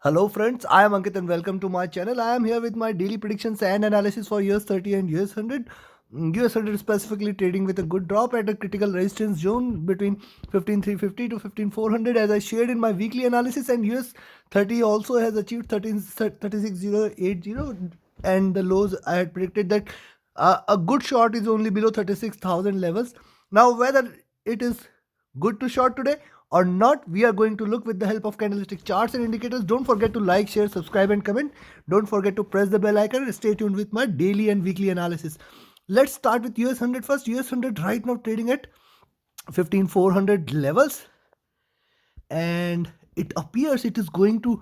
Hello friends, I am Ankit and welcome to my channel. I am here with my daily predictions and analysis for US 30 and US 100. US 100 specifically trading with a good drop at a critical resistance zone between 15350 to 15400 as I shared in my weekly analysis, and US 30 also has achieved 36080, and the lows I had predicted that a good short is only below 36,000 levels. Now whether it is good to short today or not, we are going to look with the help of candlestick charts and indicators. Don't forget to like, share, subscribe and comment. Don't forget to press the bell icon and stay tuned with my daily and weekly analysis. Let's start with US 100 first. US 100 right now trading at 15400 levels, and it appears it is going to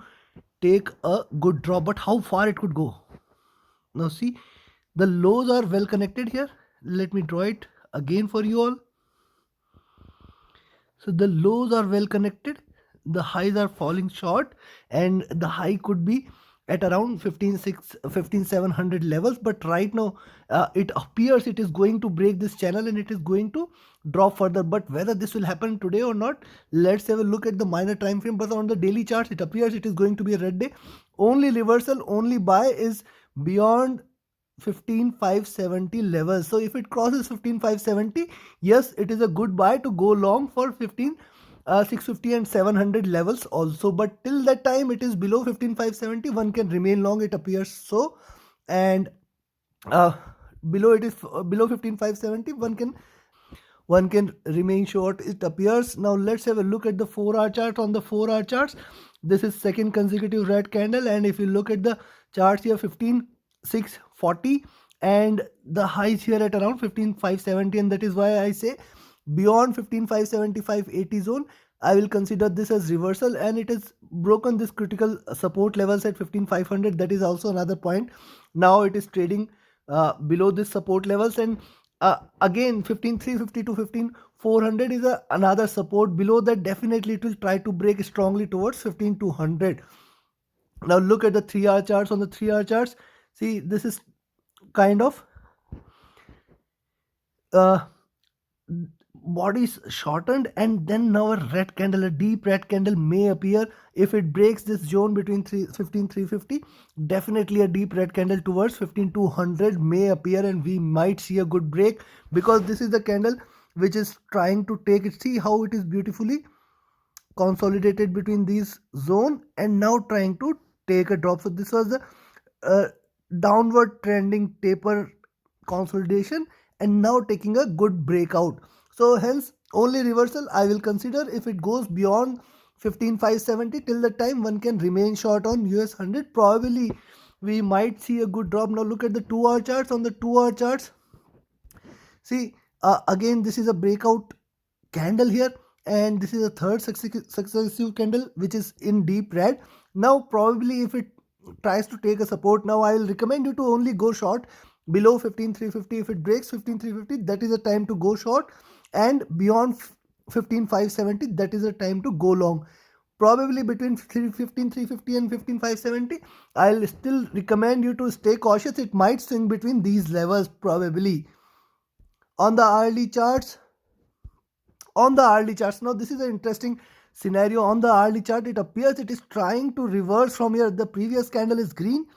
take a good drop, but how far it could go? Now see, the lows are well connected here. Let me draw it again for you all. So the lows are well connected, the highs are falling short, and the high could be at around 15700 levels, but right now it appears it is going to break this channel and it is going to drop further. But whether this will happen today or not, let's have a look at the minor time frame. But on the daily charts, it appears it is going to be a red day. Only reversal, only buy is beyond 15570 levels. So if it crosses 15570, yes, it is a good buy to go long for 650 and 700 levels also. But till that time it is below 15570, one can remain long, it appears so. And below it is below 15570, one can remain short, it appears. Now let's have a look at the 4-hour chart. On the 4-hour charts, this is second consecutive red candle, and if you look at the charts here, 15640 and the highs here at around 15570, and that is why I say beyond 15575-80 zone I will consider this as reversal, and it has broken this critical support levels at 15500. That is also another point. Now it is trading below this support levels, and again 15350 to 15400 is another support. Below that definitely it will try to break strongly towards 15200. Now look at the 3-hour charts. On the 3-hour charts, see, this is kind of bodies shortened, and then now a red candle, a deep red candle may appear. If it breaks this zone between 15350, definitely a deep red candle towards 15200 may appear, and we might see a good break, because this is the candle which is trying to take it. See how it is beautifully consolidated between these zone and now trying to take a drop. So this was the downward trending taper consolidation and now taking a good breakout. So hence only reversal I will consider if it goes beyond 15570. Till the time one can remain short on US 100. Probably we might see a good drop. Now look at the 2-hour charts. On the 2-hour charts, see, again this is a breakout candle here, and this is a third successive candle which is in deep red. Now probably if it tries to take a support, now I will recommend you to only go short below 15350. If it breaks 15350, that is a time to go short, and beyond 15570, that is a time to go long. Probably between 15350 and 15570, I'll still recommend you to stay cautious. It might swing between these levels probably. On the hourly charts, now this is an interesting scenario. On the hourly chart, it appears it is trying to reverse from here. The previous candle is green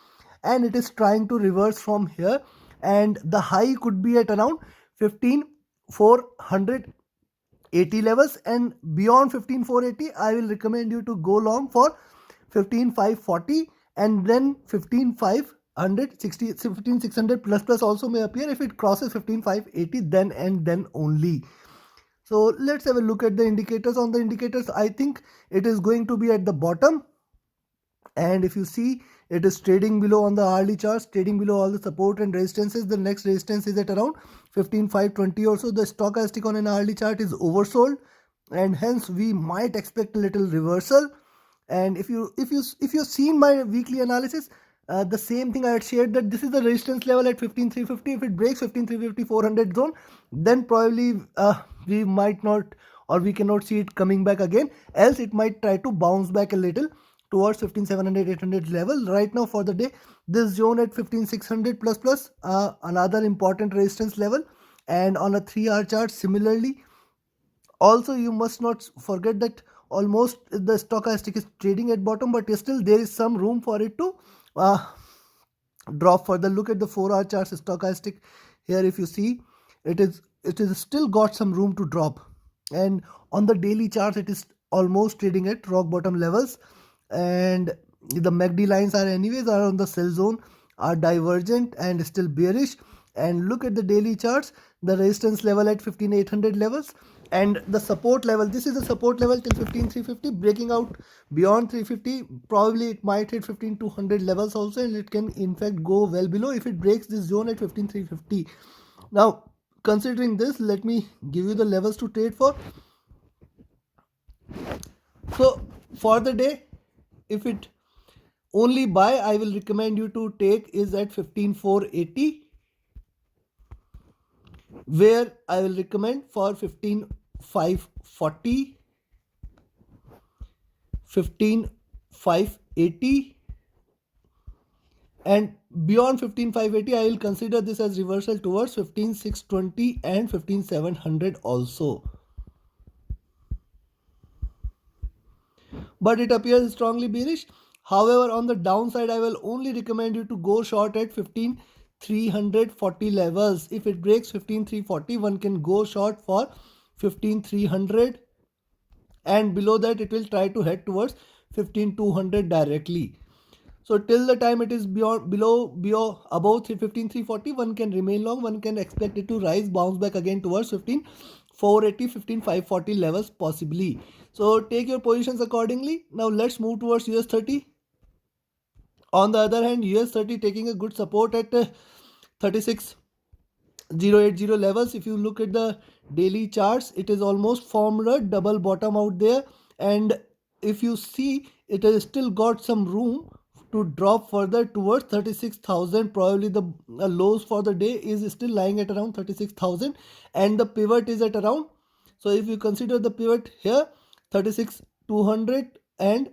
and it is trying to reverse from here, and the high could be at around 15480 levels, and beyond 15480 I will recommend you to go long for 15540, and then 15600 plus also may appear. If it crosses 15580, then and then only. So let's have a look at the indicators. On the indicators, I think it is going to be at the bottom, and if you see, it is trading below on the hourly charts, trading below all the support and resistances. The next resistance is at around 15520 or so. The stochastic on an hourly chart is oversold, and hence we might expect a little reversal. And if you've seen my weekly analysis, the same thing I had shared, that this is the resistance level at 15350. If it breaks 15350 400 zone, then probably we might not, or we cannot see it coming back again, else it might try to bounce back a little towards 15700 800 level. Right now for the day, this zone at 15600 plus another important resistance level. And on a 3-hour chart, similarly, also you must not forget that almost the stochastic is trading at bottom, but still there is some room for it to drop further. Look at the 4-hour charts stochastic here. If you see, it is still got some room to drop, and on the daily charts it is almost trading at rock bottom levels, and the MACD lines are anyways are on the sell zone, are divergent and still bearish. And look at the daily charts, the resistance level at 15800 levels, and the support level, this is the support level till 15350. Breaking out beyond 350, probably it might hit 15200 levels also, and it can in fact go well below if it breaks this zone at 15350. Now considering this, let me give you the levels to trade for. So for the day, if it only buy I will recommend you to take is at 15480, where I will recommend for 15540, 15580, and beyond 15580 I will consider this as reversal towards 15620 and 15700 also. But it appears strongly bearish. However, on the downside, I will only recommend you to go short at 15340 levels. If it breaks 15340, one can go short for 15300, and below that it will try to head towards 15200 directly. So till the time it is below above 15340, one can remain long. One can expect it to rise, bounce back again towards 15480, 15540 levels possibly. So take your positions accordingly. Now let's move towards US 30. On the other hand, US 30 taking a good support at 36080 levels. If you look at the daily charts, it is almost formed a double bottom out there, and if you see, it has still got some room to drop further towards 36,000. Probably the lows for the day is still lying at around 36,000, and the pivot is at around, so if you consider the pivot here, 36,200 and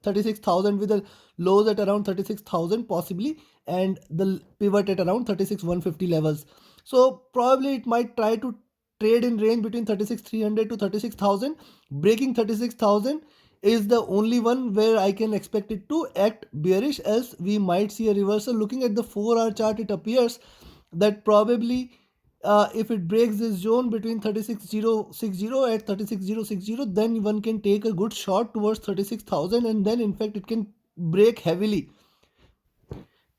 36,000 with the lows at around 36,000 possibly, and the pivot at around 36,150 levels. So probably it might try to trade in range between 36,300 to 36,000. Breaking 36,000 is the only one where I can expect it to act bearish, else we might see a reversal. Looking at the 4-hour chart, it appears that probably if it breaks this zone between 36060 at 36060, then one can take a good shot towards 36,000, and then in fact it can break heavily.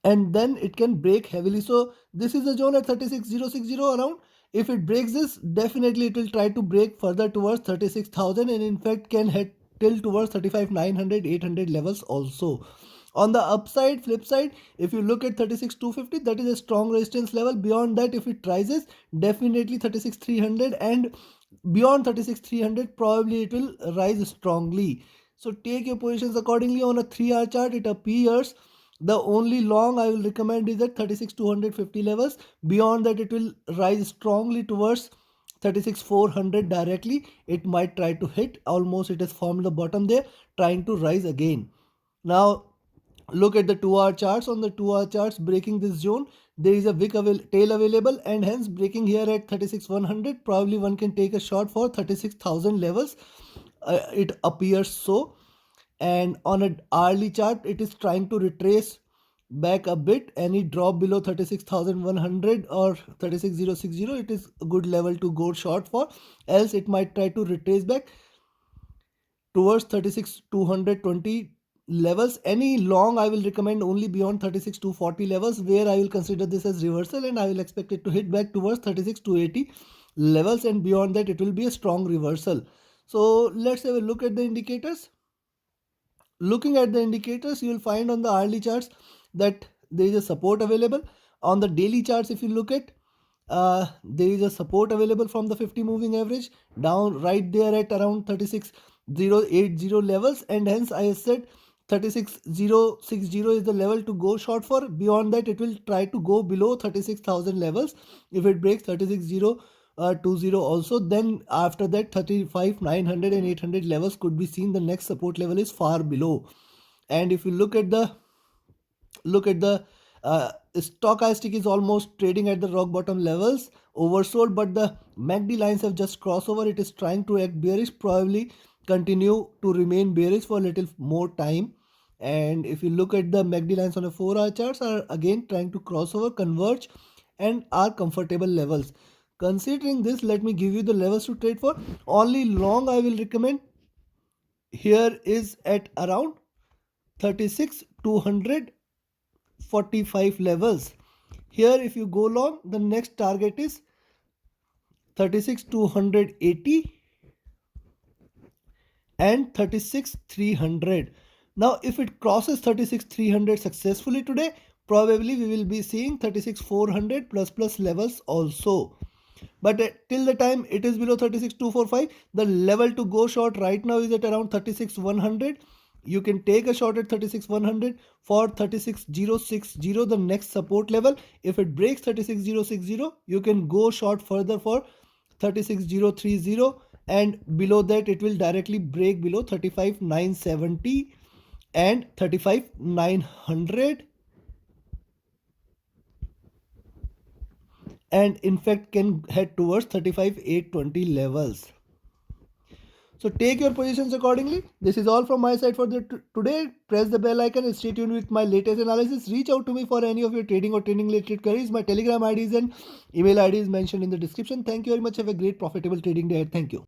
So this is the zone at 36060 around. If it breaks this, definitely it will try to break further towards 36,000, and in fact can head till towards 35,900, 800 levels also. On the upside, flip side, if you look at 36,250, that is a strong resistance level. Beyond that, if it rises, definitely 36,300, and beyond 36,300, probably it will rise strongly. So take your positions accordingly. On a 3-hour chart, it appears the only long I will recommend is at 36,250 levels. Beyond that, it will rise strongly towards 36,400 directly. It might try to hit, almost it has formed the bottom there, trying to rise again. Now look at the 2-hour charts. On the 2-hour charts, breaking this zone, there is a wick tail available, and hence breaking here at 36,100, probably one can take a shot for 36,000 levels. It appears so. And on an hourly chart, it is trying to retrace back a bit. Any drop below 36,100 or 36,060, it is a good level to go short for, else it might try to retrace back towards 36,220 levels. Any long I will recommend only beyond 36,240 levels, where I will consider this as reversal, and I will expect it to hit back towards 36,280 levels, and beyond that it will be a strong reversal. So let's have a look at the indicators. Looking at the indicators, you will find on the hourly charts that there is a support available. On the daily charts, if you look at, there is a support available from the 50 moving average down right there at around 36,080 levels, and hence I said 36,060 is the level to go short for. Beyond that, it will try to go below 36,000 levels. If it breaks 36,020 also, then after that 35,900 and 800 levels could be seen. The next support level is far below. And if you look at the Stochastic is almost trading at the rock bottom levels, oversold, but the MACD lines have just crossed over. It is trying to act bearish, probably continue to remain bearish for a little more time. And if you look at the MACD lines on a 4-hour charts, are again trying to cross over, converge, and are comfortable levels. Considering this, let me give you the levels to trade for. Only long I will recommend here is at around 36,245 levels. Here if you go long, the next target is 36,280 and 36,300. Now if it crosses 36,300 successfully today, probably we will be seeing 36,400 plus levels also. But till the time it is below 36,245, the level to go short right now is at around 36,100. You can take a short at 36,100 for 36,060, the next support level. If it breaks 36,060, you can go short further for 36,030, and below that it will directly break below 35,970 and 35,900, and in fact can head towards 35,820 levels. So take your positions accordingly. This is all from my side for today. Press the bell icon and stay tuned with my latest analysis. Reach out to me for any of your trading or training related queries. My Telegram IDs and email ID is mentioned in the description. Thank you very much. Have a great profitable trading day. Thank you.